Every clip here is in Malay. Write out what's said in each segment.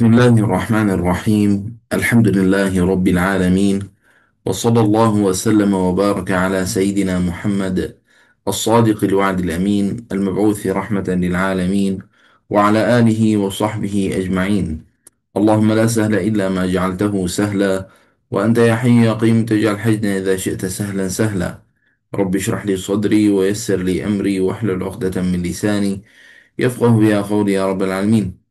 بسم الله الرحمن الرحيم. الحمد لله رب العالمين، وصلى الله وسلم وبارك على سيدنا محمد الصادق الوعد الأمين المبعوث رحمة للعالمين، وعلى آله وصحبه أجمعين. اللهم لا سهل إلا ما جعلته سهلا، وأنت يا حي يا قيوم تجعل حزنا إذا شئت سهلا سهلا. رب اشرح لي صدري ويسر لي أمري واحلل عقدة من لساني يفقه بها قولي يا رب العالمين.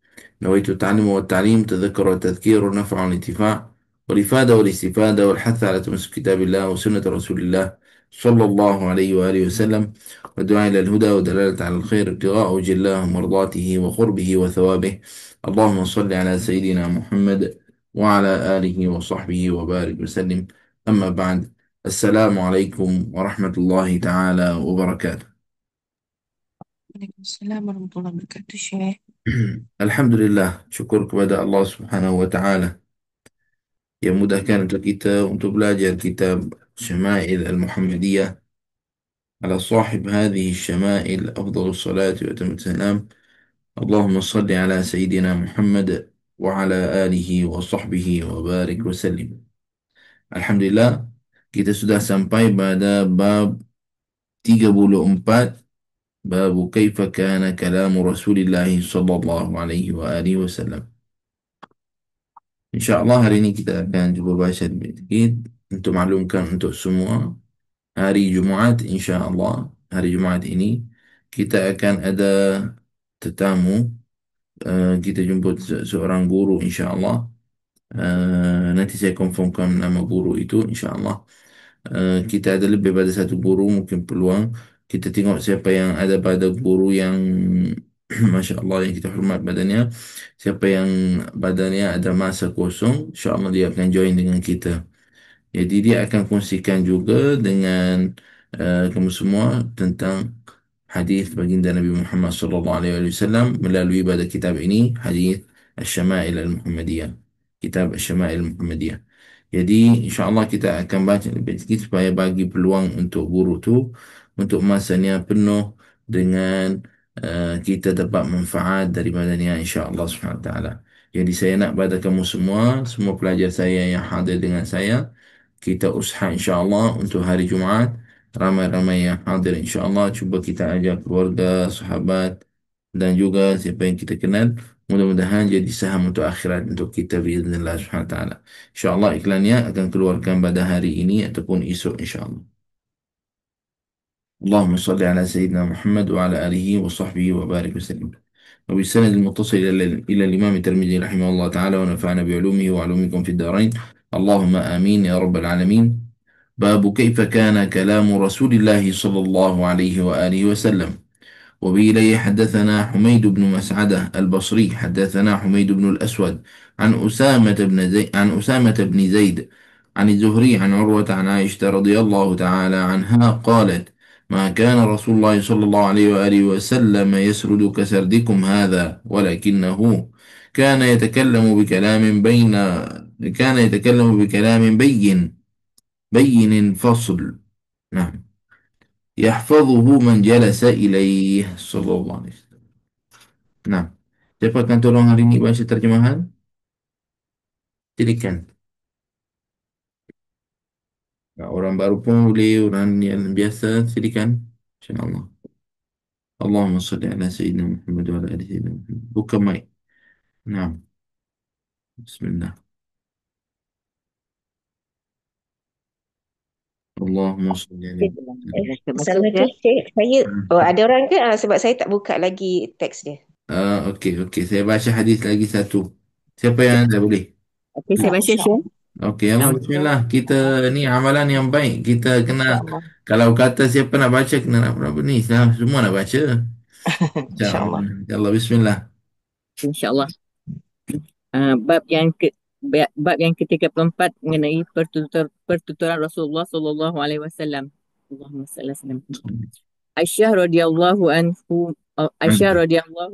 نويت التعلم والتعليم، تذكر والتذكير، والنفع والانتفاع، والإفادة والاستفادة، والحث على تمسك كتاب الله وسنة رسول الله صلى الله عليه وآله وسلم، والدعاء إلى الهدى والدلالة على الخير، ابتغاء وجه الله ومرضاته وقربه وثوابه. اللهم صل على سيدنا محمد وعلى آله وصحبه وبارك وسلم. أما بعد، السلام عليكم ورحمة الله تعالى وبركاته. Waalaikumsalam warahmatullahi wabarakatuh, Syekh. Alhamdulillah, syukur kepada Allah Subhanahu wa taala yang mudahkan untuk kita untuk belajar kitab Syama'il Al-Muhammadiyah على صاحب هذه الشمائل أفضل الصلاة وأتم السلام. اللهم صل على سيدنا محمد وعلى آله وصحبه وبارك وسلم. Alhamdulillah, kita sudah sampai pada bab 34, bab kaifa kana kalamu Rasulillah sallallahu alaihi wa alihi wasallam. InsyaAllah hari ini kita akan cuba baca sedikit untuk maklumkan untuk semua. Hari Jumaat, insyaAllah, hari Jumaat ini kita akan ada tetamu. Kita jemput seorang guru, insyaAllah. Nanti saya confirmkan nama guru itu, insyaAllah. Kita ada lebih pada satu guru, mungkin peluang. Kita tengok siapa yang ada pada guru yang Masya Allah, yang kita hormat badannya. Siapa yang badannya ada masa kosong, insyaAllah dia akan join dengan kita. Jadi dia akan kongsikan juga dengan kamu semua tentang hadis baginda Nabi Muhammad sallallahu alaihi wasallam melalui pada kitab ini, hadis Asy-Syama'il Al-Muhammadiyah. Kitab Asy-Syama'il Al-Muhammadiyah. Jadi insya-Allah kita akan baca lebih sikit supaya bagi peluang untuk guru tu untuk masanya penuh dengan kita dapat manfaat daripadanya, insya-Allah Subhanahu wa taala. Jadi saya nak pada kamu semua, semua pelajar saya yang hadir dengan saya, kita usaha insyaAllah untuk hari Jumaat ramai-ramai yang hadir insyaAllah. Cuba kita ajak keluarga, sahabat dan juga siapa yang kita kenal. Mudah-mudahan jadi saham untuk akhirat untuk kita biiznillah subhanahu wa ta'ala. InsyaAllah iklannya akan keluarkan pada hari ini ataupun esok insyaAllah. اللهم صل على سيدنا محمد وعلى آله وصحبه وبارك وسلم. وبالسند المتصل إلى الإمام الترمذي رحمه الله تعالى، ونفعنا بعلومه وعلومكم في الدارين. اللهم آمين يا رب العالمين. باب كيف كان كلام رسول الله صلى الله عليه وآله وسلم. وبه إليه حدثنا حميد بن مسعدة البصري حدثنا حميد بن الأسود عن أسامة بن زيد عن الزهري عن عروة عن عائشة رضي الله تعالى عنها قالت: ما كان رسول الله صلى الله عليه وآله وسلم يسرد كسردكم هذا، ولكنه كان يتكلم بكلام بين كان يتكلم بكلام بين فصل. نعم، يحفظه من جلس إليه صلى الله عليه وسلم. Nah, siapa akan tolong hari ini baca terjemahan? Silakan. Nah, orang baru pun boleh, orang yang biasa, silakan. InsyaAllah. Allahumma salli ala Sayyidina Muhammad wa ala ali Sayyidina Muhammad. Buka mic. Nah, Bismillah. Allahumma salli ala. Assalamualaikum, Syekh. Ada orang ke? Sebab saya tak buka lagi teks dia. Okey, okey. Saya baca hadis lagi satu. Siapa yang ada boleh? Okey, saya baca Syekh. Okey, Allah Bismillah. Kita ni amalan yang baik. Kita kena, InsyaAllah. kalau kata siapa nak baca, kena nak apa ni. Semua nak baca. InsyaAllah. InsyaAllah. InsyaAllah. Bismillah. InsyaAllah. Bab yang ke-34 mengenai pertuturan Rasulullah sallallahu alaihi wasallam. Allahumma salli ala Muhammad. Aisyah radhiyallahu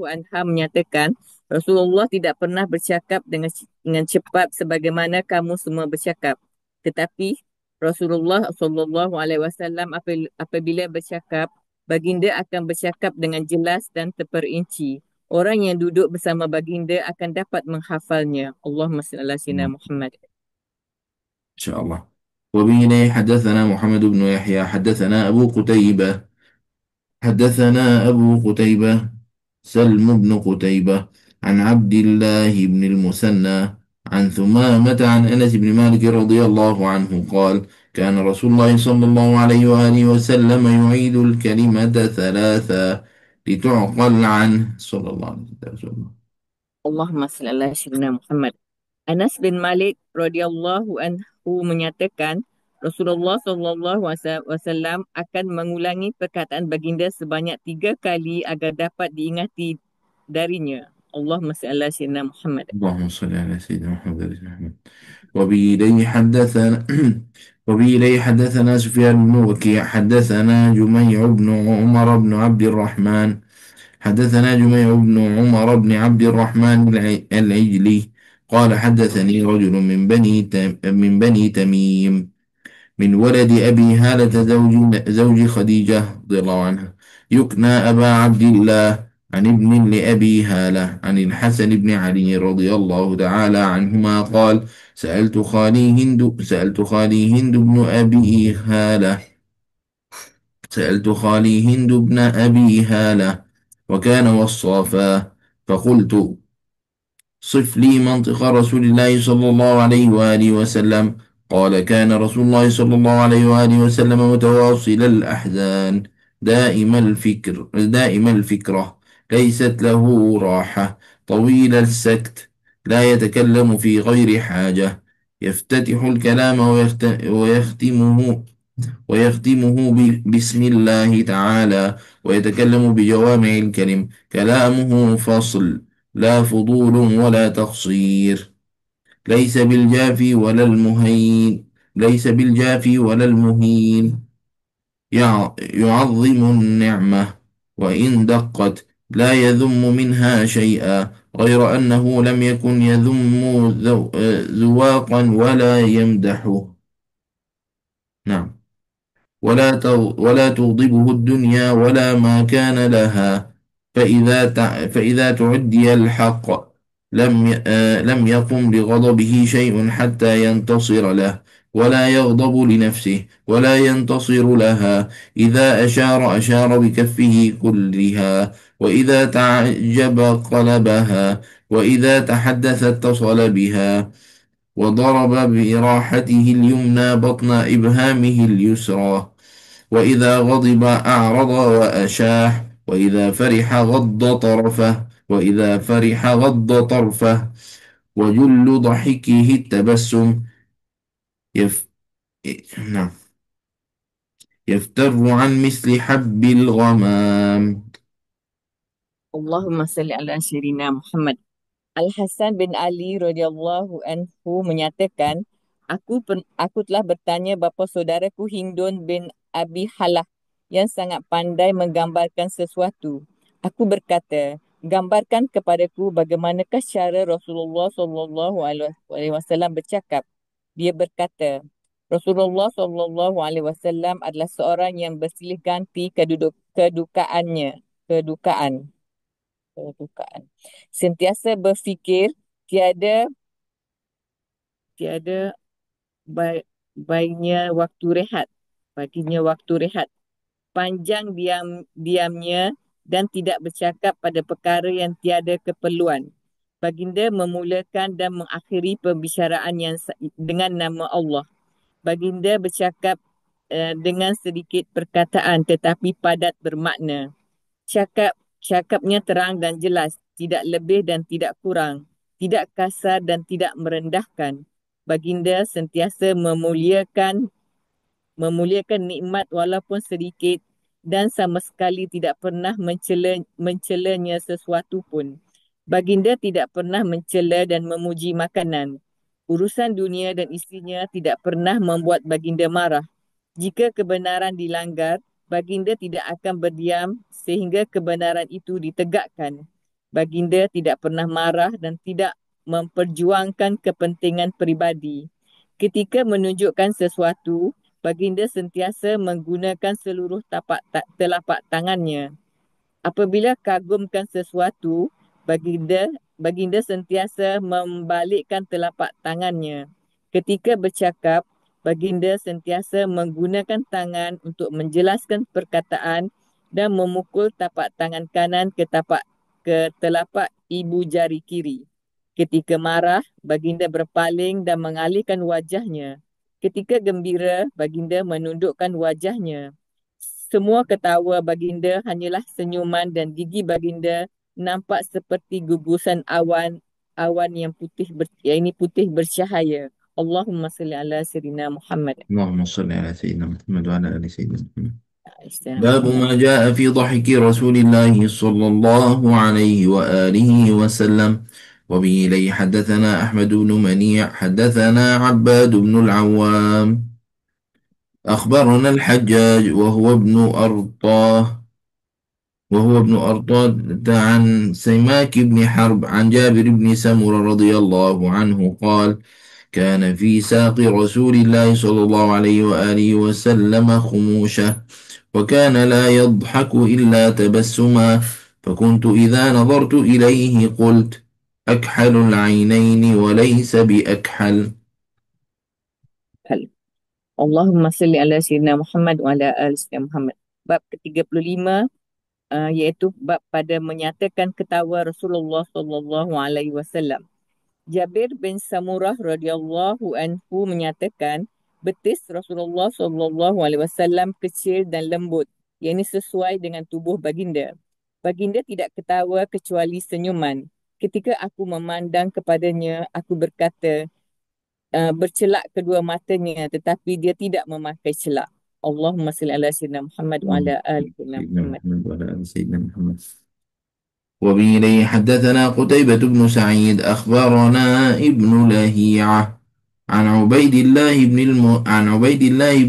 anha menyatakan Rasulullah tidak pernah bercakap dengan cepat sebagaimana kamu semua bercakap. Tetapi Rasulullah sallallahu alaihi wasallam apabila bercakap, baginda akan bercakap dengan jelas dan terperinci. Orang yang duduk bersama baginda akan dapat menghafalnya. Allahumma salli ala sayyidina إن Muhammad. شاء الله. وبه حدثنا محمد بن يحيى حدثنا أبو قتيبة حدثنا أبو قتيبة سلم بن قتيبة عن عبد الله بن المثنى عن ثمامة عن أنس بن مالك رضي الله عنه قال كان رسول الله صلى الله عليه وآله وسلم يعيد الكلمة ثلاثا لتعقل عنه صلى الله عليه وسلم. Allahumma salli ala sayyidina Muhammad. Anas bin Malik radhiyallahu anhu menyatakan Rasulullah sallallahu alaihi wasallam akan mengulangi perkataan baginda sebanyak 3 kali agar dapat diingati darinya. Allahumma salli ala sayyidina Muhammad. اللهم صل على سيدنا محمد. وبه حدثنا وبه حدثنا سفيان بن وكيع حدثنا جميع بن عمر بن عبد الرحمن حدثنا جميع بن عمر بن عبد الرحمن العجلي قال حدثني رجل من بني تميم من ولد أبي هالة زوج خديجة رضي الله عنها يكنى أبا عبد الله عن ابن لأبي هالة عن الحسن بن علي رضي الله تعالى عنهما قال سألت خالي هند بن أبي هالة سألت خالي هند بن أبي هالة وكان وصافا فقلت صف لي منطق رسول الله صلى الله عليه وآله وسلم قال كان رسول الله صلى الله عليه وآله وسلم متواصل الأحزان دائم الفكرة ليست له راحة طويل السكت لا يتكلم في غير حاجة يفتتح الكلام ويختمه بسم الله تعالى ويتكلم بجوامع الكلم كلامه فصل لا فضول ولا تقصير ليس بالجافي ولا المهين ليس بالجافي ولا المهين يعظم النعمة وإن دقت لا يذم منها شيئا غير أنه لم يكن يذم ذواقا ولا يمدحه. نعم. ولا تغضبه الدنيا ولا ما كان لها فإذا تعدي الحق لم يقم لغضبه شيء حتى ينتصر له ولا يغضب لنفسه ولا ينتصر لها إذا أشار بكفه كلها وإذا تعجب قلبها وإذا تحدث اتصل بها وضرب براحته اليمنى بطن إبهامه اليسرى وإذا غضب أعرض وأشاح وإذا فرح غض طرفه وجل ضحكه التبسم يف... نعم يفتر عن مثل حب الغمام. Allahumma salli ala sayyidina Muhammad. Al-Hasan bin Ali radhiyallahu anhu menyatakan, aku telah bertanya bapa saudaraku Hindun bin Abi Halah yang sangat pandai menggambarkan sesuatu. Aku berkata, gambarkan kepadaku bagaimanakah cara Rasulullah sallallahu alaihi wasallam bercakap. Dia berkata, Rasulullah sallallahu alaihi wasallam adalah seorang yang bersilih ganti kedukaan. Sentiasa berfikir, tiada tiada baiknya waktu rehat, baginya waktu rehat. Panjang diamnya dan tidak bercakap pada perkara yang tiada keperluan. Baginda memulakan dan mengakhiri perbicaraan dengan nama Allah. Baginda bercakap dengan sedikit perkataan tetapi padat bermakna. Cakapnya terang dan jelas, tidak lebih dan tidak kurang, tidak kasar dan tidak merendahkan. Baginda sentiasa memuliakan nikmat walaupun sedikit dan sama sekali tidak pernah mencelanya sesuatu pun. Baginda tidak pernah mencela dan memuji makanan. Urusan dunia dan isinya tidak pernah membuat baginda marah. Jika kebenaran dilanggar, baginda tidak akan berdiam sehingga kebenaran itu ditegakkan. Baginda tidak pernah marah dan tidak memperjuangkan kepentingan peribadi. Ketika menunjukkan sesuatu, baginda sentiasa menggunakan seluruh telapak tangannya. Apabila kagumkan sesuatu, baginda sentiasa membalikkan telapak tangannya. Ketika bercakap, baginda sentiasa menggunakan tangan untuk menjelaskan perkataan dan memukul tapak tangan kanan ke telapak ibu jari kiri. Ketika marah, baginda berpaling dan mengalihkan wajahnya. Ketika gembira, baginda menundukkan wajahnya. Semua ketawa baginda hanyalah senyuman dan gigi baginda nampak seperti gugusan awan yang ini putih bercahaya. Allahumma salli ala sayyidina Muhammad. اللهم صل على سيدنا محمد وعلى آل سيدنا محمد. Sayyidina باب Muhammad. ما جاء في ضحك رسول الله صلى الله عليه وآله وسلم. وبه إليه حدثنا أحمد بن منيع حدثنا عباد بن العوام أخبرنا الحجاج وهو ابن أرطاه عن سماك بن حرب عن جابر بن سمرة رضي الله عنه قال: كان في ساق رسول الله صلى الله عليه وآله وسلم خموشة، وكان لا يضحك إلا تبسما، فكنت إذا نظرت إليه قلت: أكحل العينين وليس بأكحل. Allahumma salli ala sayyidina Muhammad wa ala ali sayyidina Muhammad. Bab ke-35 iaitu bab pada menyatakan ketawa Rasulullah sallallahu alaihi wasallam. Jabir bin Samurah radhiyallahu anhu menyatakan betis Rasulullah sallallahu alaihi wasallam kecil dan lembut, yang ini sesuai dengan tubuh baginda. Baginda tidak ketawa kecuali senyuman. Ketika aku memandang kepadanya, aku berkata, bercelak kedua matanya tetapi dia tidak memakai celak. Allahumma salli ala sayyidina Muhammad wa ala ali sayyidina سيدنا Muhammad. محمد وعلى آل سيدنا محمد. وبه إليه حدثنا قتيبة بن سعيد أخبرنا ابن لهيعة عن عبيد الله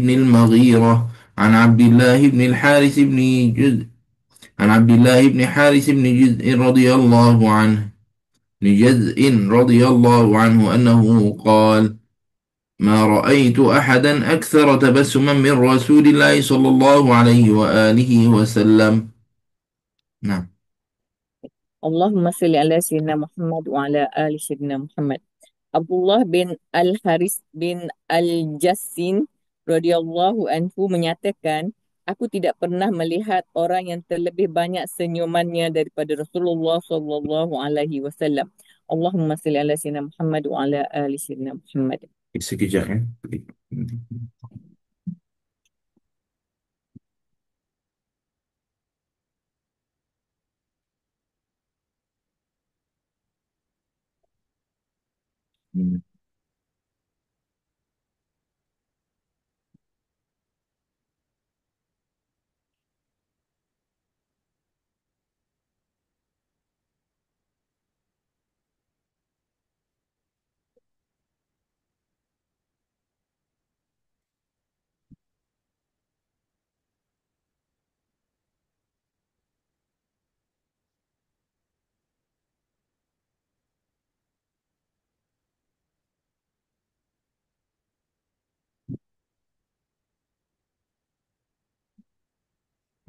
بن المغيرة عن عبد الله بن الحارث بن جزء عن عبد الله بن حارث بن جزء رضي الله عنه أنه قال: ما رأيت أحدا أكثر تبسما من رسول الله صلى الله عليه وآله وسلم. نعم. Allahumma salli ala sayyidina Muhammad wa ala ali sayyidina Muhammad. Abdullah bin Al-Haris bin Al-Jassin radhiyallahu anhu menyatakan, aku tidak pernah melihat orang yang terlebih banyak senyumannya daripada Rasulullah sallallahu alaihi wasallam. Allahumma salli ala sayyidina Muhammad wa ala ali sayyidina Muhammad. Sekejap ya.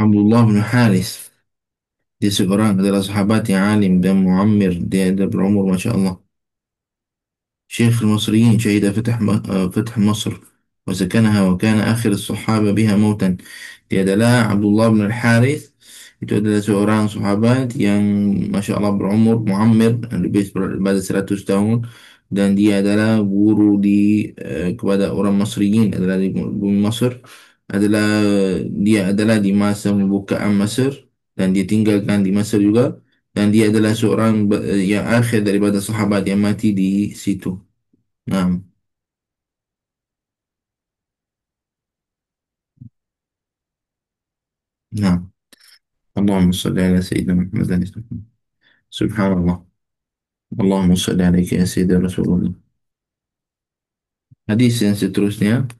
Abdullah bin Haris, dia seorang adalah sahabat yang alim dan muammir. Dia ada berumur Masya Allah. شيخ المصريين، شهد فتح مصر وسكنها، وكان آخر الصحابة بها موتا. Dia adalah Abdullah bin Al-Harith. Itu adalah seorang sahabat yang Masya Allah berumur muammir, lebih daripada 100 tahun. Dan dia adalah guru kepada orang Masriyin, adalah di bumi Masr. Dia adalah di masa pembukaan Masr, dan dia tinggalkan di Masr juga. Dan dia adalah seorang yang akhir daripada sahabat yang mati di situ. Naam. Naam. Allahumma salli ala Sayyidina Muhammad. Subhanallah. Allahumma salli alaika ya Sayyidina Rasulullah. Hadis yang seterusnya.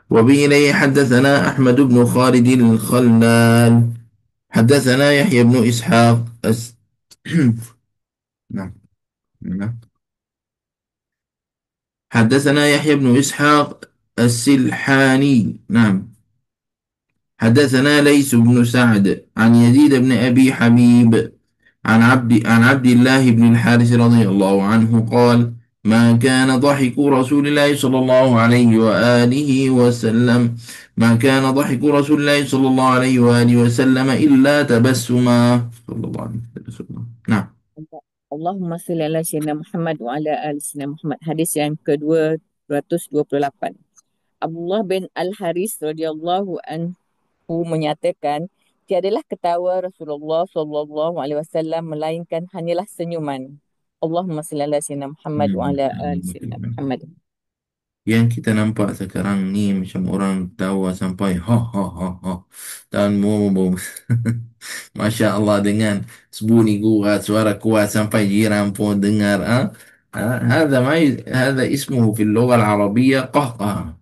وبه إليه حدثنا أحمد بن خالد الخلال حدثنا يحيى بن إسحاق نعم. نعم. حدثنا يحيى بن إسحاق السلحاني. نعم. حدثنا ليث بن سعد عن يزيد بن أبي حبيب عن عبد الله بن الحارث رضي الله عنه قال: ما كان ضحك رسول الله صلى الله عليه وآله وسلم ما كان ضحك رسول الله صلى الله عليه وآله وسلم إلا تبسما صلى الله عليه وسلم. نعم. Allahumma salli ala sayyidina Muhammad wa ala ali sayyidina Muhammad. Hadis yang ke-228. Abdullah bin Al-Haris radhiyallahu anhu menyatakan, tiadalah ketawa Rasulullah sallallahu alaihi wasallam melainkan hanyalah senyuman. Allahumma salli ala sayyidina Muhammad wa ala ali sayyidina Muhammad. Yang kita nampak sekarang ni macam orang tawa sampai ha ha ha ha dan mau Masya Allah dengan sebunyi kuat, suara kuat sampai jiran pun dengar. هذا ما هذا اسمه في اللغة العربية قهقه.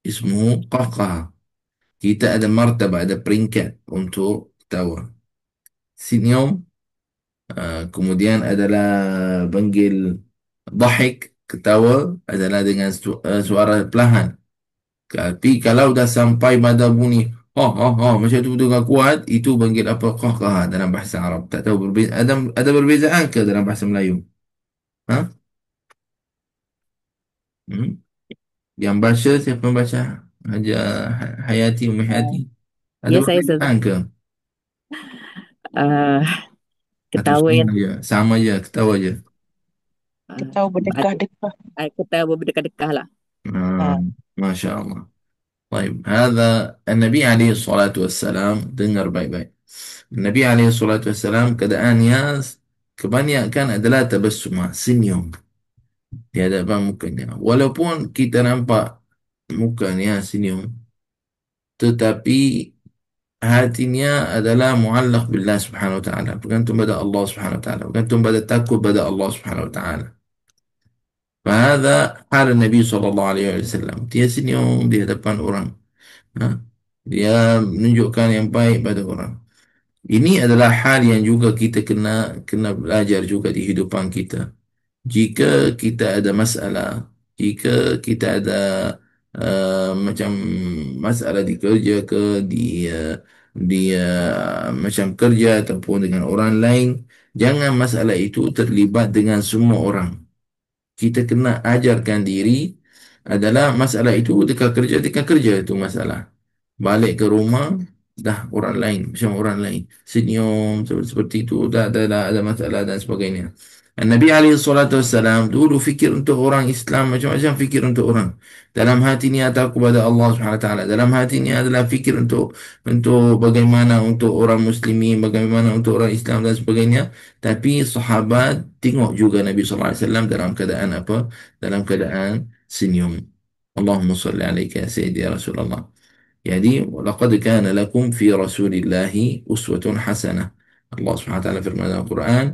اسمه قهقه. Kita ada martabah, ada peringkat untuk tawa. Senyum, kemudian adalah panggil dahik, ketawa adalah dengan suara perlahan. Tapi kalau dah sampai pada bunyi ha ha ha macam tu dengan kuat, itu panggil apa? Qahqah dalam bahasa Arab. Tak tahu ada perbezaan ke dalam bahasa Melayu? Ha? Hmm? Yang baca siapa yang baca? Haja Hayati, Umi Hayati. Ada Ya, saya perbezaan ke? uh, Atau ketawa sama yang je? Sama je, ketawa je. Kita berdekah-dekah. ketawa berdekah-dekah lah. آه. ما شاء الله. طيب هذا النبي عليه الصلاة والسلام dengar baik-baik. Nabi alaihi salatu wassalam keadaannya kebanyakan adalah tabassum, senyum di hadapan mukanya. Walaupun kita nampak mukanya senyum, tetapi hatinya adalah muallaq billah subhanahu wa ta'ala. Bergantung pada Allah subhanahu wa ta'ala. Bergantung pada takut pada Allah subhanahu wa ta'ala. فهذا حال النبي صلى الله عليه وسلم. Dia senyum di hadapan orang. Ha? Dia menunjukkan yang baik pada orang. Ini adalah hal yang juga kita kena belajar juga di hidupan kita. Jika kita ada masalah, jika kita ada macam masalah di kerja ke, macam kerja ataupun dengan orang lain, jangan masalah itu terlibat dengan semua orang. Kita kena ajarkan diri adalah masalah itu dekat kerja itu masalah. Balik ke rumah dah orang lain, macam orang lain senyum seperti itu, dah ada masalah dan sebagainya. Nabi alaihi salatu wassalam dulu fikir untuk orang Islam macam-macam, fikir untuk orang. Dalam hati ni takut kepada Allah Subhanahu wa taala. Dalam hati ni adalah fikir untuk bagaimana untuk orang muslimin, bagaimana untuk orang Islam dan sebagainya. Tapi sahabat tengok juga Nabi sallallahu alaihi wasallam dalam keadaan apa? Dalam keadaan senyum. Allahumma salli alaika ya sayyidi ya Rasulullah. Jadi, laqad kana lakum fi Rasulillahi uswatun hasanah. Allah Subhanahu wa taala firman dalam Al-Quran,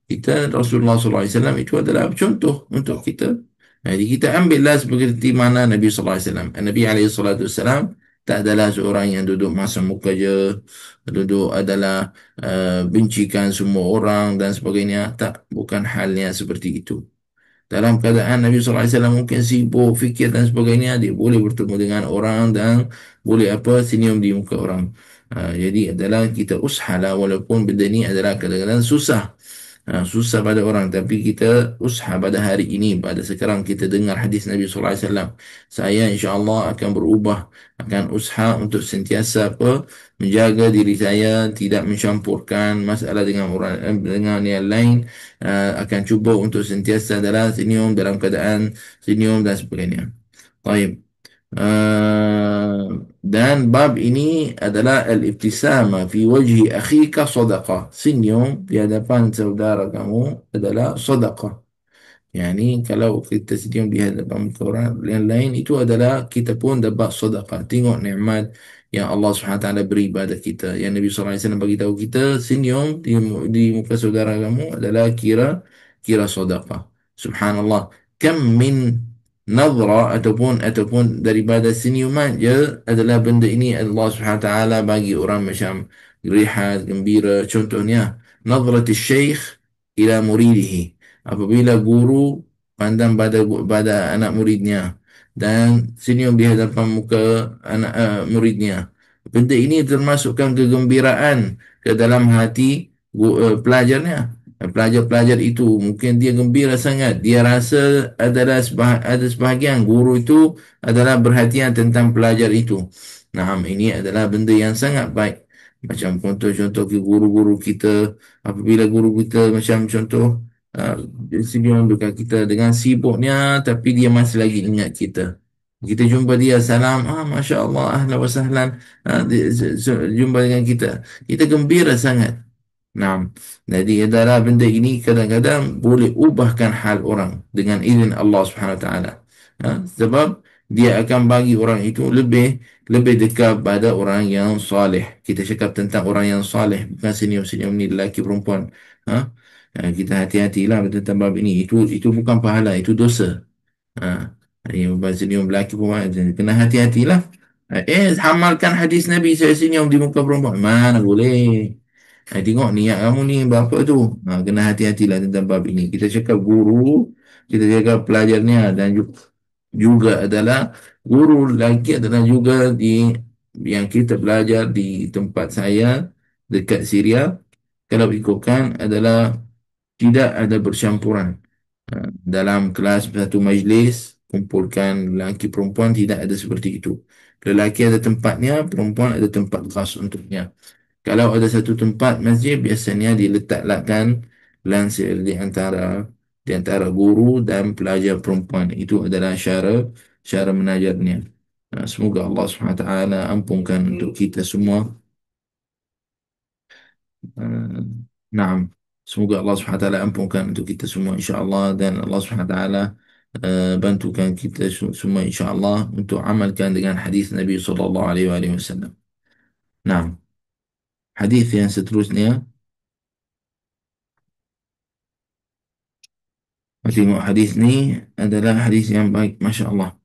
kita Rasulullah sallallahu alaihi wasallam itu adalah contoh untuk kita. Jadi kita ambillah seperti mana Nabi sallallahu alaihi wasallam. Nabi alaihi salatu wasallam tak adalah seorang yang duduk masam muka je, duduk adalah bencikan semua orang dan sebagainya. Tak, bukan halnya seperti itu. Dalam keadaan Nabi SAW mungkin sibuk fikir dan sebagainya, dia boleh bertemu dengan orang dan boleh apa senyum di muka orang. Jadi adalah kita usahalah, walaupun benda ni adalah kadang-kadang susah. Susah pada orang, tapi kita usaha pada hari ini, pada sekarang kita dengar hadis Nabi SAW. Saya insya-Allah akan berubah, akan usaha untuk sentiasa apa menjaga diri saya tidak mencampurkan masalah dengan orang dengan yang lain. Akan cuba untuk sentiasa dalam senyum, dalam keadaan senyum dan sebagainya. Baik. Dan bab ini adalah al-ibtisama fi wajhi akhika sadaqah. Senyum di hadapan saudara kamu adalah sadaqah. Yani kalau kita senyum di hadapan orang yang lain, itu adalah kita pun dapat sedekah. Tengok nikmat yang Allah SWT beri pada kita. Yang Nabi SAW bagi tahu kita, senyum di muka saudara kamu adalah kira sedekah. Subhanallah. Kam min nazra ataupun daripada senyuman je adalah benda ini Allah SWT bagi orang macam rihat, gembira. Contohnya, nazrat syekh ila muridihi. Apabila guru pandang pada anak muridnya dan senyum di hadapan muka anak muridnya. Benda ini termasukkan kegembiraan ke dalam hati pelajarnya. Pelajar-pelajar itu mungkin dia gembira sangat. Dia rasa ada sebahagian guru itu adalah perhatian tentang pelajar itu. Nah, ini adalah benda yang sangat baik. Macam contoh-contoh ke guru-guru kita, apabila guru kita macam contoh uh, senyum dekat kita dengan sibuknya, tapi dia masih lagi ingat kita. Kita jumpa dia, salam, Masya Allah, ahlan wa sahlan, jumpa dengan kita. Kita gembira sangat. Nah, jadi adalah benda ini kadang-kadang boleh ubahkan hal orang dengan izin Allah Subhanahu Wa Taala. Sebab dia akan bagi orang itu lebih lebih dekat pada orang yang saleh. Kita cakap tentang orang yang saleh, bukan senyum-senyum ni lelaki perempuan. Ha? Kita hati-hatilah tentang bab ini. Itu bukan pahala, itu dosa. Ha. Ini senyum lelaki perempuan, kena hati-hatilah. Hamalkan hadis Nabi, saya senyum di muka perempuan. Mana boleh. Tengok niat kamu ni berapa tu. Kena hati-hatilah tentang bab ini. Kita cakap guru, kita cakap pelajarnya, dan juga adalah guru lagi adalah juga yang kita belajar di tempat saya dekat Syria. Kalau ikutkan adalah tidak ada bercampuran. Dalam kelas satu majlis, kumpulkan lelaki perempuan, tidak ada seperti itu. Lelaki ada tempatnya, perempuan ada tempat khas untuknya. Kalau ada satu tempat masjid, biasanya diletakkan lansir di antara guru dan pelajar perempuan. Itu adalah cara menajarnya. Semoga Allah SWT ampunkan untuk kita semua. Uh, Naam. Semoga Allah SWT ampunkan untuk kita semua insya-Allah, dan Allah SWT bantukan kita semua insya-Allah untuk amalkan dengan hadis Nabi sallallahu alaihi wasallam. Naam. Hadis yang seterusnya, tengok hadis ni adalah hadis yang baik, masya-Allah.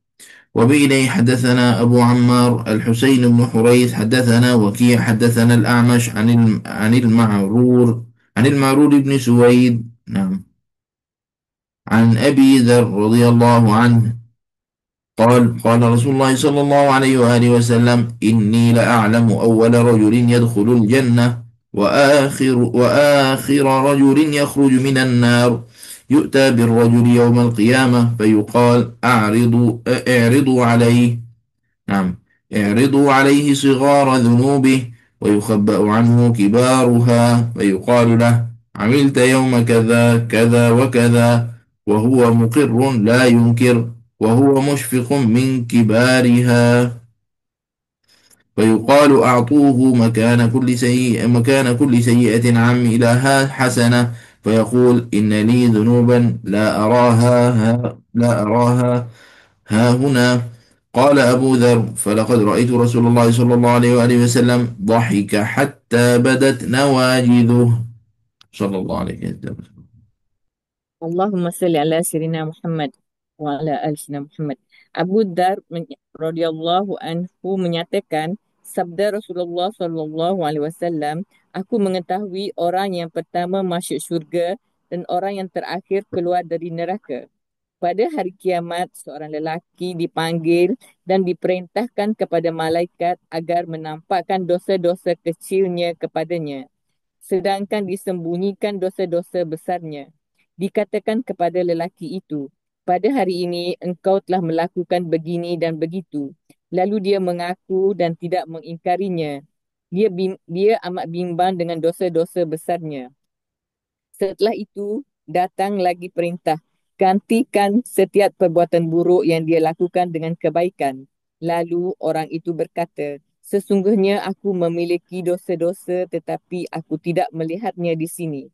وبه حدثنا أبو عمار الحسين بن حريث حدثنا وكيع حدثنا الأعمش عن المعرور بن سويد، نعم، عن أبي ذر رضي الله عنه قال رسول الله صلى الله عليه وآله وسلم: إني لأعلم أول رجل يدخل الجنة وآخر رجل يخرج من النار. يؤتى بالرجل يوم القيامة فيقال: اعرضوا عليه، نعم، اعرضوا عليه صغار ذنوبه ويخبأ عنه كبارها، فيقال له: عملت يوم كذا كذا وكذا، وهو مقر لا ينكر، وهو مشفق من كبارها، فيقال: أعطوه مكان كل سيئة عملها حسنة، فيقول: إن لي ذنوبا لا أراها ها هنا. قال أبو ذر: فلقد رأيت رسول الله صلى الله عليه وآله وسلم ضحك حتى بدت نواجذه، صلى الله عليه وسلم. Allahumma salli ala sayyidina Muhammad wa ala ali sayyidina Muhammad. Abu Dar radhiyallahu anhu menyatakan, sabda Rasulullah sallallahu alaihi wasallam, aku mengetahui orang yang pertama masuk syurga dan orang yang terakhir keluar dari neraka. Pada hari kiamat, seorang lelaki dipanggil dan diperintahkan kepada malaikat agar menampakkan dosa-dosa kecilnya kepadanya, sedangkan disembunyikan dosa-dosa besarnya. Dikatakan kepada lelaki itu, pada hari ini engkau telah melakukan begini dan begitu. Lalu dia mengaku dan tidak mengingkarinya. Dia amat bimbang dengan dosa-dosa besarnya. Setelah itu, datang lagi perintah, gantikan setiap perbuatan buruk yang dia lakukan dengan kebaikan. Lalu orang itu berkata, sesungguhnya aku memiliki dosa-dosa tetapi aku tidak melihatnya di sini.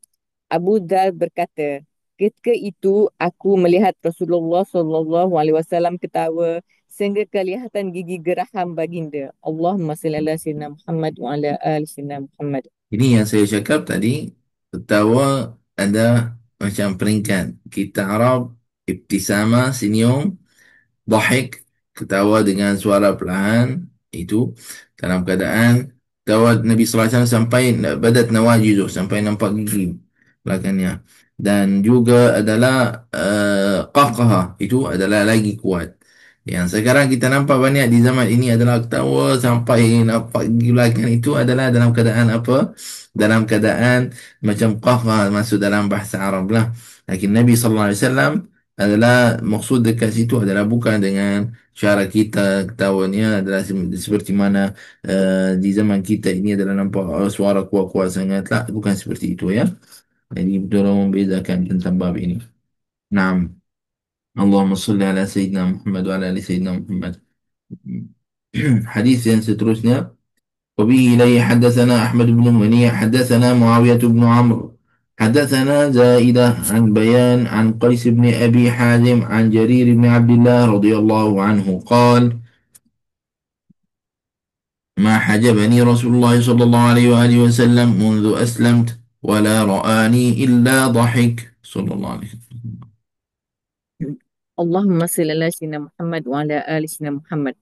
Abu Dhar berkata, ketika itu aku melihat Rasulullah SAW ketawa sehingga kelihatan gigi geraham baginda. Allahumma salli ala sayyidina Muhammad wa ala ali sayyidina Muhammad. Ini yang saya cakap tadi, tertawa ada macam peringkat. Kita Arab, ibtisama, senyum, dhahik, ketawa dengan suara perlahan, itu dalam keadaan ketawa Nabi SAW sampai badat nawajizuh, sampai nampak gigi belakangnya. Dan juga adalah qahqaha, itu adalah lagi kuat. Yang sekarang kita nampak banyak di zaman ini adalah ketawa sampai nampak gigi belakang, itu adalah dalam keadaan apa? dalam keadaan macam qahqah masuk dalam bahasa Arab lah. Lakin Nabi sallallahu alaihi wasallam adalah maksud dekat situ adalah bukan dengan cara kita ketawanya adalah seperti mana di zaman kita ini adalah nampak suara kuat-kuat sangat lah, bukan seperti itu ya. Jadi betul membezakan tentang bab ini. Naam. Allahumma salli ala Sayyidina Muhammad wa ala ali Sayyidina Muhammad. Hadis yang seterusnya. وبه إليه حدثنا أحمد بن منيع حدثنا معاوية بن عمرو حدثنا زائدة عن بيان عن قيس بن أبي حازم عن جرير بن عبد الله رضي الله عنه قال ما حجبني رسول الله صلى الله عليه وآله وسلم منذ أسلمت ولا رآني إلا ضحك صلى الله عليه وسلم. Allahumma salli ala sayyidina Muhammad wa ala ali sayyidina Muhammad.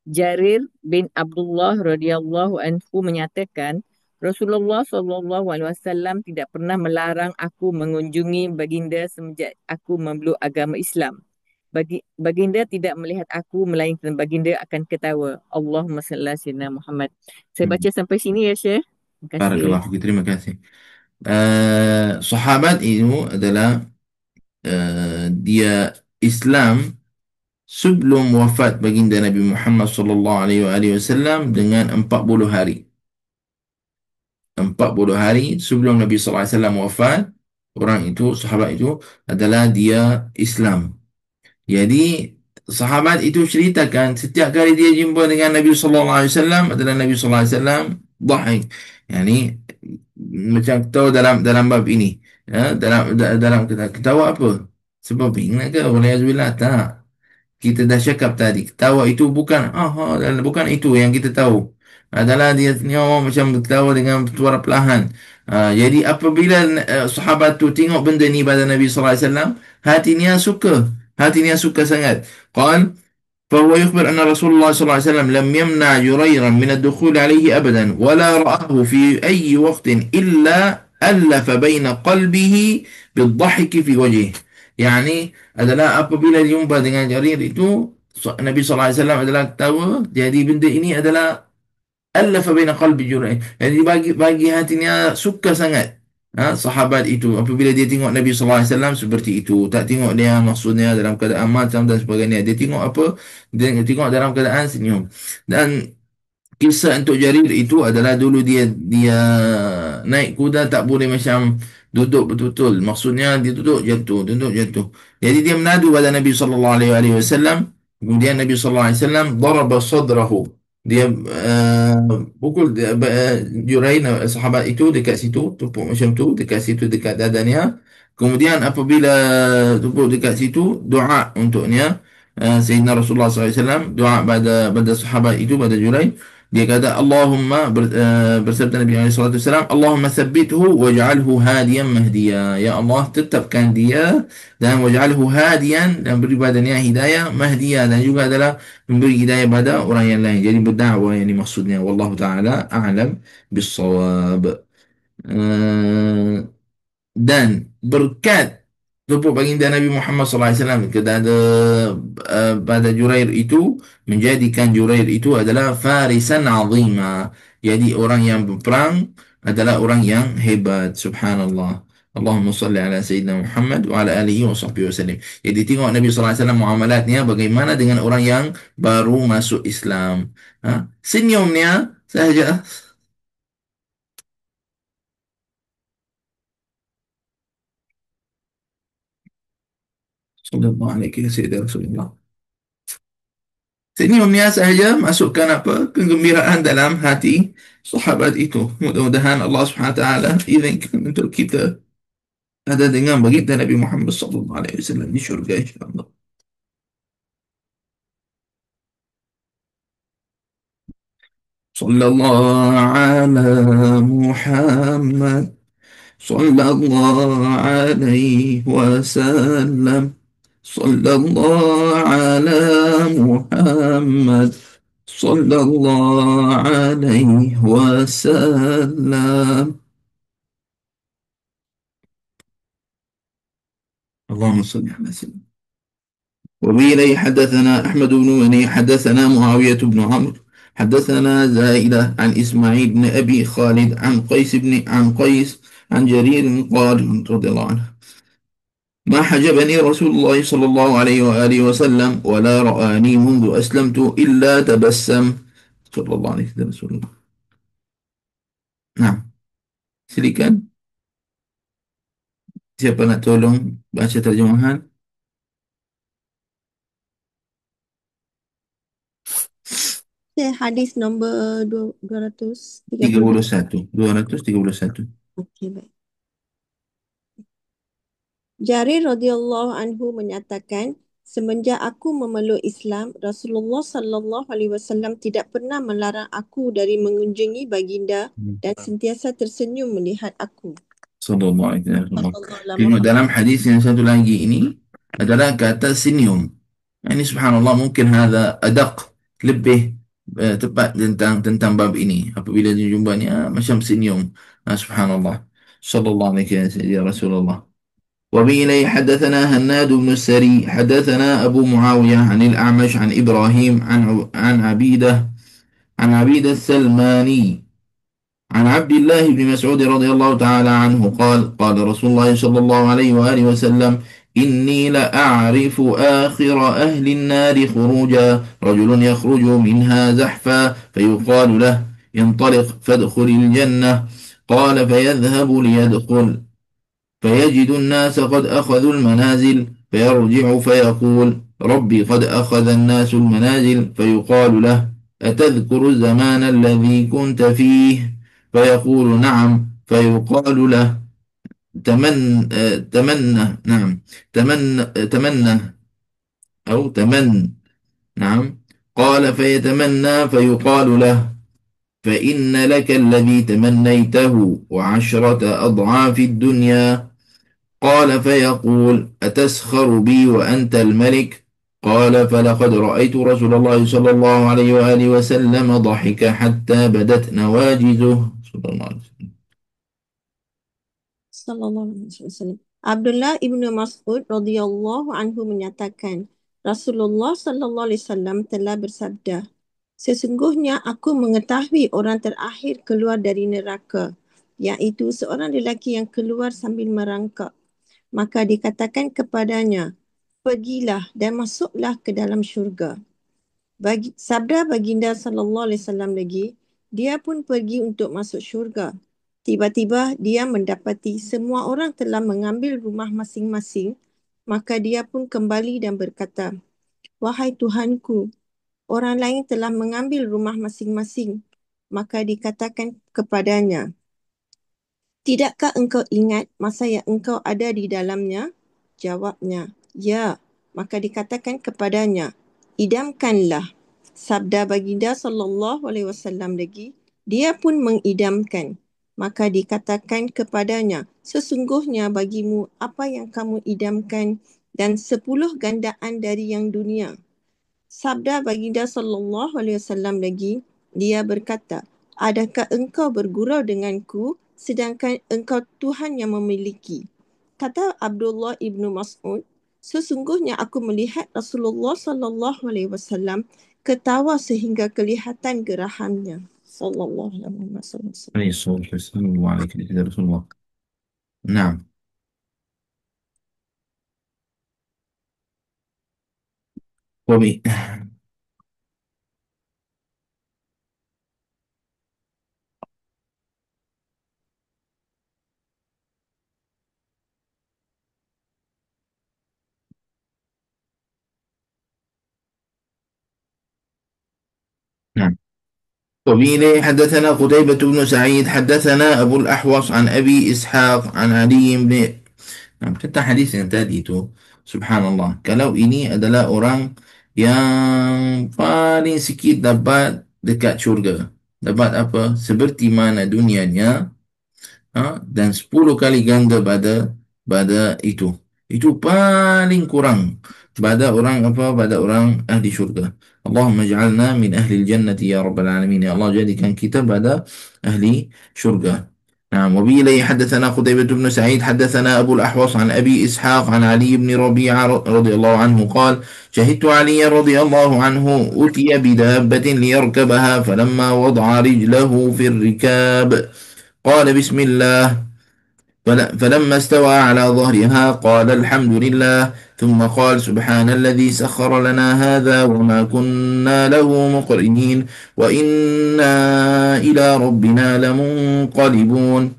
Jarir bin Abdullah radhiyallahu anhu menyatakan Rasulullah sallallahu alaihi wasallam tidak pernah melarang aku mengunjungi baginda semenjak aku memeluk agama Islam. Baginda tidak melihat aku melainkan baginda akan ketawa. Allahumma salli ala sayyidina Muhammad. Saya baca sampai sini ya Syekh. Terima kasih. Barakallahu fiik. Terima kasih. Sahabat itu adalah dia Islam sebelum wafat baginda Nabi Muhammad sallallahu alaihi wasallam dengan 40 hari. 40 hari sebelum Nabi sallallahu alaihi wasallam wafat, orang itu, sahabat itu adalah dia Islam. Jadi sahabat itu ceritakan setiap kali dia jumpa dengan Nabi sallallahu alaihi wasallam adalah Nabi sallallahu alaihi wasallam dhahik. Yani macam tahu dalam bab ini, ya, dalam ketawa apa? Sebab ingat ke? Waliyahzubillah, tak. Kita dah cakap tadi, ketawa itu bukan bukan itu yang kita tahu. Adalah dia tengok macam ketawa dengan suara perlahan. Jadi apabila sahabat tu tengok benda ni pada Nabi sallallahu alaihi wasallam, hatinya suka. Hatinya suka sangat. Qal فهو يخبر أن رسول الله صلى الله عليه وسلم لم يمنع جريرا من الدخول عليه أبدا ولا رآه في أي وقت إلا ألف بين قلبه بالضحك في وجهه. Yani adalah apabila jumpa dengan Jarir itu, Nabi sallallahu alaihi wasallam adalah ketawa. Jadi benda ini adalah alafa baina qalbi Jarir. Jadi bagi hatinya suka sangat. Sahabat itu apabila dia tengok Nabi sallallahu alaihi wasallam seperti itu, tak tengok dia maksudnya dalam keadaan macam dan sebagainya. Dia tengok apa? Dia tengok dalam keadaan senyum. Dan kisah untuk Jarir itu adalah dulu dia naik kuda tak boleh macam duduk betul-betul. Maksudnya dia duduk jatuh, duduk jatuh. Jadi dia menadu pada Nabi sallallahu alaihi wasallam. Kemudian Nabi sallallahu alaihi wasallam daraba sadrahu. Dia pukul Jurain, sahabat itu dekat situ, tupuk macam tu dekat situ dekat dadanya. Kemudian apabila tupuk dekat situ, doa untuknya. Sayyidina Rasulullah SAW doa pada sahabat itu, pada Jurain. Dia kata Allahumma bersabda Nabi SAW, Allahumma thabbithu waj'alhu hadiyan mahdiya. Ya Allah, tetapkan dia dan waj'alhu hadiyan, dan beri padanya hidayah, mahdiya, dan juga adalah memberi hidayah pada orang yang lain. Jadi berdakwah yang maksudnya. Wallahu ta'ala a'lam bissawab. Dan berkat tepuk baginda Nabi Muhammad SAW kepada pada Jurair itu, menjadikan Jurair itu adalah farisan azima. Jadi orang yang berperang adalah orang yang hebat. Subhanallah. Allahumma salli ala Sayyidina Muhammad wa ala alihi wa sahbihi wasallim. Jadi tengok Nabi SAW muamalatnya bagaimana dengan orang yang baru masuk Islam. Senyumnya sahaja. Sallallahu alaihi wasallam. Senyumnya sahaja masukkan apa? Kegembiraan dalam hati sahabat itu. Mudah-mudahan Allah Subhanahu wa taala izinkan untuk kita ada dengan baginda Nabi Muhammad sallallahu alaihi wasallam di syurga insyaallah. Sallallahu ala Muhammad sallallahu alaihi wasallam. Sallallahu ala Muhammad sallallahu alaihi wasallam. اللهم صل على سيدنا. وبه إليه حدثنا أحمد بن مني حدثنا معاوية بن عمرو حدثنا زائدة عن إسماعيل بن أبي خالد عن قيس عن جرير قال رضي الله عنه: ما حجبني رسول الله صلى الله عليه وآله وسلم ولا رآني منذ أسلمت إلا تبسم. صلى الله عليه وسلم رسول الله. Nah, silakan. Siapa nak tolong baca terjemahan? Hadis nombor 231. 31. 231. Okey, baik. Jarir radhiyallahu anhu menyatakan, semenjak aku memeluk Islam, Rasulullah sallallahu alaihi wasallam tidak pernah melarang aku dari mengunjungi baginda dan sentiasa tersenyum melihat aku. Sallallahu alaihi wasallam. Sallallahu alaihi Tengok wasallam. dalam hadis yang satu lagi ini adalah kata senyum. Ini subhanallah mungkin ada adaq lebih tepat tentang bab ini. Apabila dijumpanya macam senyum. Subhanallah. Sallallahu alaihi wasallam ya Rasulullah. وبه حدثنا هناد بن السري حدثنا أبو معاوية عن الأعمش عن إبراهيم عن عبيدة السلماني عن عبد الله بن مسعود رضي الله تعالى عنه قال: قال رسول الله صلى الله عليه وآله وسلم: إني لأعرف آخر أهل النار خروجا، رجل يخرج منها زحفا فيقال له: انطلق فادخل الجنة. قال فيذهب ليدخل فيجد الناس قد أخذوا المنازل فيرجع فيقول: ربي قد أخذ الناس المنازل. فيقال له: أتذكر الزمان الذي كنت فيه؟ فيقول: نعم. فيقال له: تمنى نعم تمنى أو تمن نعم. قال فيتمنى فيقال له: فإن لك الذي تمنيته وعشرة أضعاف الدنيا. قال فيقول: أتسخر بي وأنت الملك؟ قال فلقد رأيت رسول الله صلى الله عليه وآله وسلم ضحك حتى بدت نواجذه. صلى الله عليه وسلم. Sallallahu alaihi wasallam. Abdullah ibnu Mas'ud radhiyallahu anhu menyatakan, Rasulullah sallallahu alaihi wasallam telah bersabda, sesungguhnya aku mengetahui orang terakhir keluar dari neraka, iaitu seorang lelaki yang keluar sambil merangkak. Maka dikatakan kepadanya, pergilah dan masuklah ke dalam syurga. Sabda baginda sallallahu alaihi wasallam lagi, dia pun pergi untuk masuk syurga. Tiba-tiba dia mendapati semua orang telah mengambil rumah masing-masing, maka dia pun kembali dan berkata, wahai Tuhanku, orang lain telah mengambil rumah masing-masing. Maka dikatakan kepadanya, tidakkah engkau ingat masa yang engkau ada di dalamnya? Jawabnya, ya. Maka dikatakan kepadanya, idamkanlah. Sabda baginda sallallahu alaihi wasallam lagi, dia pun mengidamkan. Maka dikatakan kepadanya, sesungguhnya bagimu apa yang kamu idamkan dan 10 gandaan dari yang dunia. Sabda baginda sallallahu alaihi wasallam lagi, dia berkata, adakah engkau bergurau denganku sedangkan engkau Tuhan yang memiliki? Kata Abdullah ibnu Mas'ud, sesungguhnya aku melihat Rasulullah sallallahu alaihi wasallam ketawa sehingga kelihatan gerahamnya. Sallallahu alaihi wasallam. عليه الصلاة والسلام وعليك يا رسول الله. نعم. وبي نعم. وبه حدثنا قتيبة بن سعيد حدثنا أبو الأحوص عن أبي إسحاق عن علي بن. Nah, tentang hadis yang tadi itu, subhanallah, kalau ini adalah orang yang paling sikit dapat dekat syurga. Dapat apa? Seperti mana dunianya, dan 10 kali ganda pada itu. Itu paling kurang pada orang apa? Pada orang ahli syurga. Allahumma ja'alna min ahli jannati ya rabbal alamin. Ya Allah, jadikan kita pada ahli syurga. نعم. وبه إليه حدثنا قتيبة بن سعيد حدثنا أبو الأحوص عن أبي إسحاق عن علي بن ربيعة رضي الله عنه قال: شهدت علي رضي الله عنه أتي بدابة ليركبها، فلما وضع رجله في الركاب قال: بسم الله. فلما استوى على ظهرها قال: الحمد لله. ثم قال: سبحان الذي سخر لنا هذا وما كنا له مقرنين وإنا إلى ربنا لمنقلبون.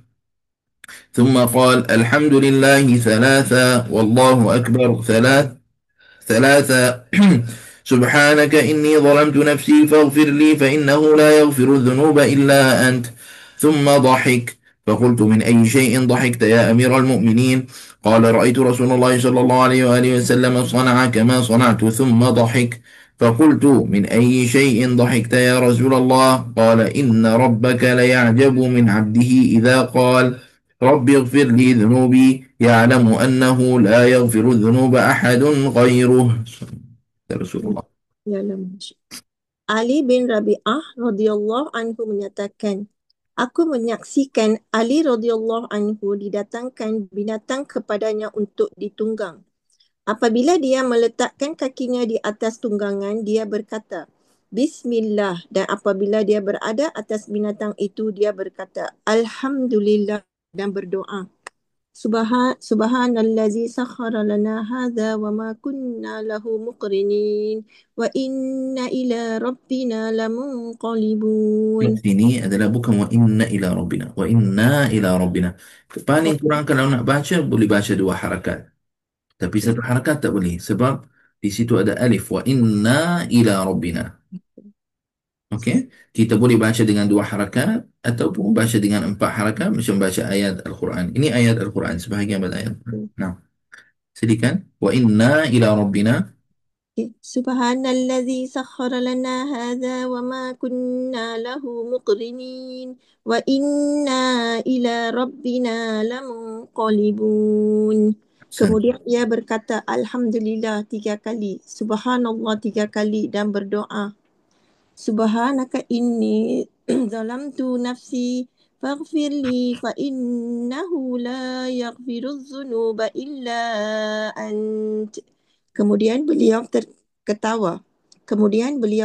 ثم قال: الحمد لله ثلاثا والله أكبر ثلاثا سبحانك إني ظلمت نفسي فاغفر لي فإنه لا يغفر الذنوب إلا أنت. ثم ضحك، فقلت: من أي شيء ضحكت يا أمير المؤمنين؟ قال: رأيت رسول الله صلى الله عليه وآله وسلم صنع كما صنعت. ثم ضحك، فقلت: من أي شيء ضحكت يا رسول الله؟ قال: إن ربك ليعجب من عبده إذا قال: رب اغفر لي ذنوبي، يعلم أنه لا يغفر الذنوب أحد غيره. رسول الله. Ya Allah. Ali bin Rabi'ah radhiyallahu anhu menyatakan, aku menyaksikan Ali radhiyallahu anhu didatangkan binatang kepadanya untuk ditunggang. Apabila dia meletakkan kakinya di atas tunggangan, dia berkata, Bismillah. Dan apabila dia berada atas binatang itu, dia berkata, Alhamdulillah, dan berdoa. Subhanallazi sakhara lana hadha wa ma kunna lahu muqrinin wa inna ila rabbina lamunqalibun. Sini adalah bukan wa inna ila rabbina. Wa inna ila rabbina. Paling kurang kalau nak baca, boleh baca dua harakat. Tapi satu harakat tak boleh. Sebab di situ ada alif. Wa inna ila rabbina. Okey, kita boleh baca dengan dua harakat ataupun baca dengan empat harakat macam baca ayat Al-Quran. Ini ayat Al-Quran, sebahagian pada ayat. Nah, sedikan wa inna ila rabbina. Subhanallazi sakhara lana hadha wa ma kunna lahu muqrinin wa inna ila rabbina lamunqalibun. Kemudian ia berkata Alhamdulillah 3 kali, Subhanallah 3 kali dan berdoa, Subhanaka inni zalamtu nafsi faghfir li fa innahu la yaghfiru dhunuba illa ant. Kemudian beliau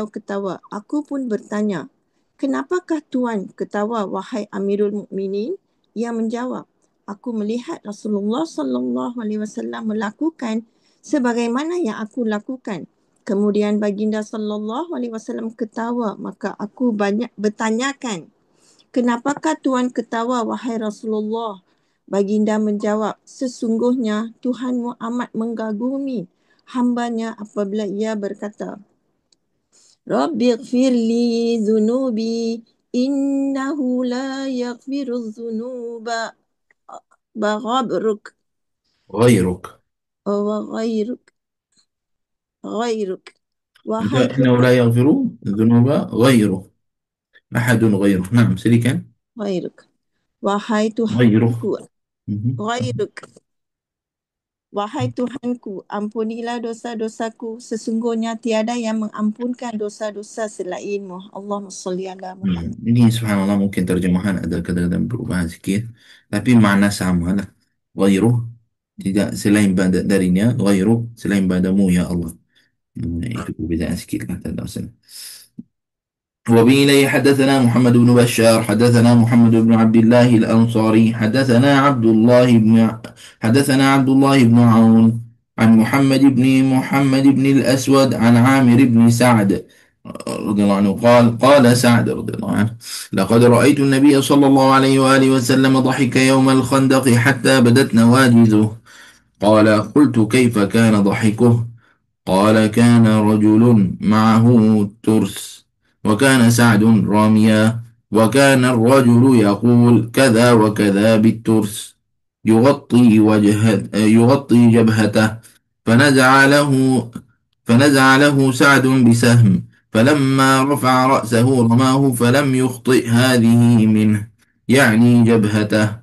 ketawa. Aku pun bertanya, kenapakah Tuan ketawa wahai Amirul Mukminin? Ia menjawab, aku melihat Rasulullah sallallahu alaihi wasallam melakukan sebagaimana yang aku lakukan. Kemudian baginda sallallahu alaihi wasallam ketawa, maka aku banyak bertanyakan, kenapakah Tuan ketawa wahai Rasulullah? Baginda menjawab, sesungguhnya Tuhanmu amat mengagumi hambanya apabila ia berkata, Rabbighfir li dhunubi innahu la yaghfiru dhunuba ghayruk ghayruk. Wahai إنه لا يغفر الذنوب غيره أحد غيره. نعم، سedikan. ghayruk. Wahai غيره. Tuhanku, ghayruk. Wahai Tuhanku, ampunilah dosa-dosaku. Sesungguhnya tiada yang mengampunkan dosa-dosa selainmu. Allahumma salli ala Muhammad. Ini subhanallah mungkin terjemahan ada kadang-kadang perubahan sikit. Tapi makna sama lah. Ghairuh, tidak selain darinya. Ghairuh, selain padamu ya Allah. Itu perbezaan sikit lah. Tak ada masalah. وبه إليه حدثنا محمد بن بشار حدثنا محمد بن عبد الله الأنصاري حدثنا عبد الله بن عون عن محمد بن الأسود عن عامر بن سعد رضي الله عنه قال سعد رضي الله عنه: لقد رأيت النبي صلى الله عليه وآله وسلم ضحك يوم الخندق حتى بدت نواجذه. قال: قلت: كيف كان ضحكه؟ قال: كان رجل معه ترس، وكان سعد راميا، وكان الرجل يقول كذا وكذا بالترس، يغطي جبهته، فنزع له سعد بسهم، فلما رفع رأسه رماه فلم يخطئ هذه منه، يعني جبهته،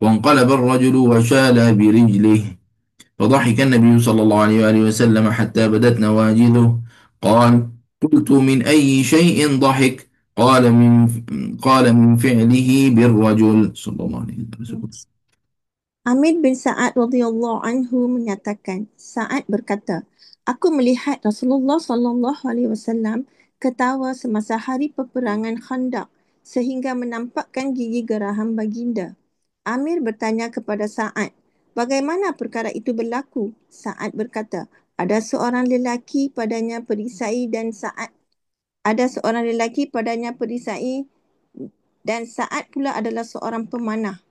وانقلب الرجل وشال برجله. فضحك النبي صلى الله عليه وآله وسلم حتى بدت نواجذه. قال: قلت: من أي شيء ضحك؟ قال من قال من فعله بالرجل صلى الله عليه وسلم. Amir bin Sa'ad radhiyallahu anhu menyatakan, Sa'ad berkata, aku melihat Rasulullah sallallahu alaihi wasallam ketawa semasa hari peperangan Khandaq sehingga menampakkan gigi geraham baginda. Amir bertanya kepada Sa'ad, bagaimana perkara itu berlaku? Sa'ad berkata, ada seorang lelaki padanya perisai dan Sa'ad pula adalah seorang pemanah.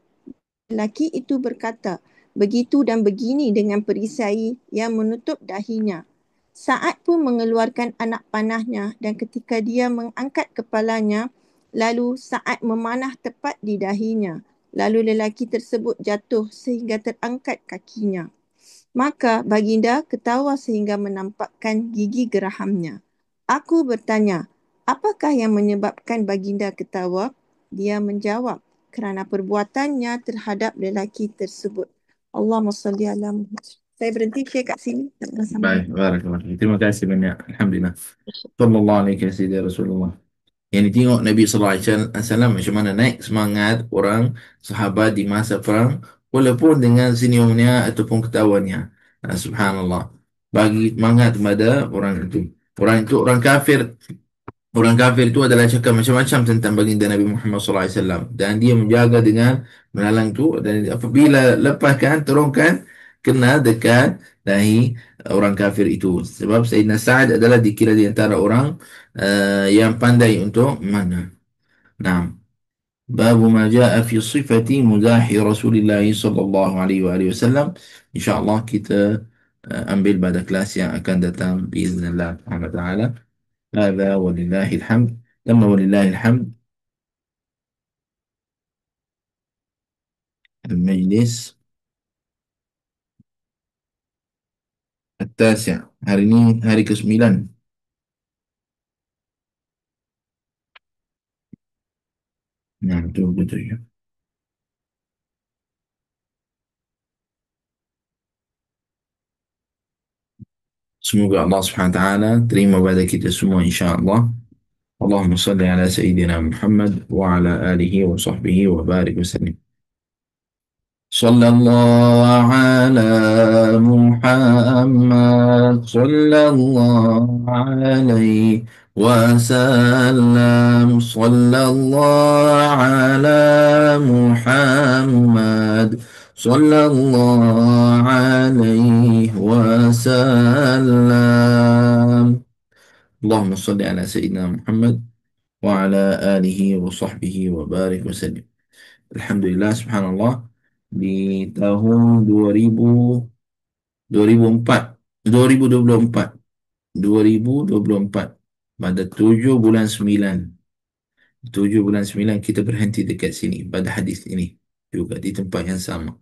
Lelaki itu berkata, begitu dan begini dengan perisai yang menutup dahinya. Sa'ad pun mengeluarkan anak panahnya dan ketika dia mengangkat kepalanya, lalu Sa'ad memanah tepat di dahinya. Lalu lelaki tersebut jatuh sehingga terangkat kakinya. Maka baginda ketawa sehingga menampakkan gigi gerahamnya. Aku bertanya, apakah yang menyebabkan baginda ketawa? Dia menjawab, kerana perbuatannya terhadap lelaki tersebut. Allahumma salli ala Muhammad. Saya berhenti share kat sini. Tak pernah sambung. Baik, barakallahu. Terima kasih banyak. Alhamdulillah. Sallallahu alaihi wasallam Rasulullah. Yang tengok Nabi sallallahu alaihi wasallam macam mana naik semangat orang sahabat di masa perang walaupun dengan senyumnya ataupun ketawanya. Subhanallah. Bagi semangat kepada orang itu. Orang itu orang kafir. Orang kafir itu adalah cakap macam-macam tentang baginda Nabi Muhammad sallallahu alaihi wasallam dan dia menjaga dengan melalang tu dan apabila lepaskan turunkan kena dekat dahi orang kafir itu sebab Sayyidina Sa'ad adalah dikira di antara orang yang pandai untuk mana. Nah, bab ma jaa fi sifati mudahi Rasulillah sallallahu alaihi wasallam. Insyaallah kita ambil pada kelas yang akan datang باذنillah taala. هذا ولله الحمد. لما ولله الحمد المجلس التاسع hari ini hari ke-9. Nah, betul ya. Semoga Allah Subhanahu wa taala terima pada kita semua insya-Allah. Allahumma salli ala sayyidina Muhammad wa ala alihi wa sahbihi wa barik wa sallim. صلى الله على محمد صلى الله عليه وسلم صلى الله على محمد صلى الله عليه وسلم. اللهم صل على سيدنا محمد وعلى آله وصحبه وبارك وسلم. Alhamdulillah, subhanallah, di tahun 2024 pada 7 bulan 9 kita berhenti dekat sini pada hadis ini juga di tempat yang sama.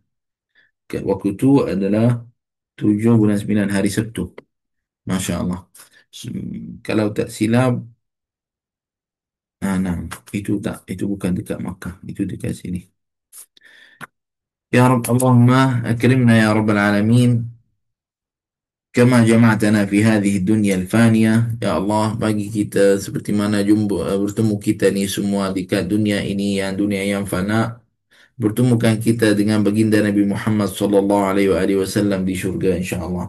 Waktu itu adalah 7 bulan 9 hari Sabtu. Masya Allah. Kalau tak silap, nah, itu bukan dekat Makkah, itu dekat sini. Ya Rabb, Allahumma akrimna ya Rabbal Alamin. Kama jama'tana fi hadhihi dunya al-faniyah. Ya Allah, bagi kita seperti mana bertemu kita ni semua dekat dunia ini, yang dunia yang fana. Bertemukan kita dengan baginda Nabi Muhammad sallallahu alaihi wasallam di syurga insya-Allah.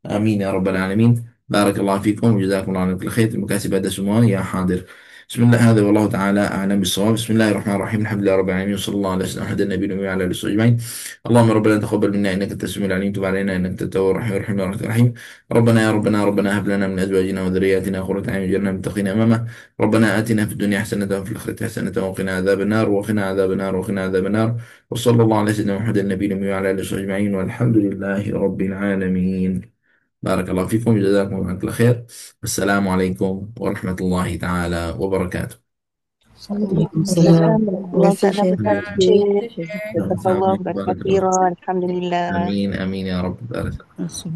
Amin ya rabbal alamin. Barakallahu fikum, jazakumullahu khair. Terima kasih pada semua yang hadir. Bismillah, hadza wallahu taala a'lam bis-shawab. Bismillahirrahmanirrahim. Alhamdulillahi rabbil alamin. Sallallahu alaihi wasallam ala nabiyina wa ala alihi wasallam. اللهم ربنا تقبل منا انك انت السميع العليم تب علينا انك انت التواب الرحيم ارحمنا يا الرحيم. ربنا يا ربنا هب لنا من ازواجنا وذرياتنا قرة اعين واجعلنا متقين امامه. ربنا اتنا في الدنيا حسنة وفي الاخرة حسنة وقنا عذاب النار وقنا عذاب النار وقنا عذاب النار. وصلى الله على سيدنا محمد النبي الأمي وعلى آله وصحبه أجمعين والحمد لله رب العالمين. بارك الله فيكم، جزاكم الله كل خير. السلام عليكم ورحمة الله تعالى وبركاته. Waalaikumsalam Terima warahmatullahi kasih, wabarakatuh. Syekh. Jazakallah khairan بارك الله. katsiran. Alhamdulillah. آمين آمين يا رب. بارك. Masya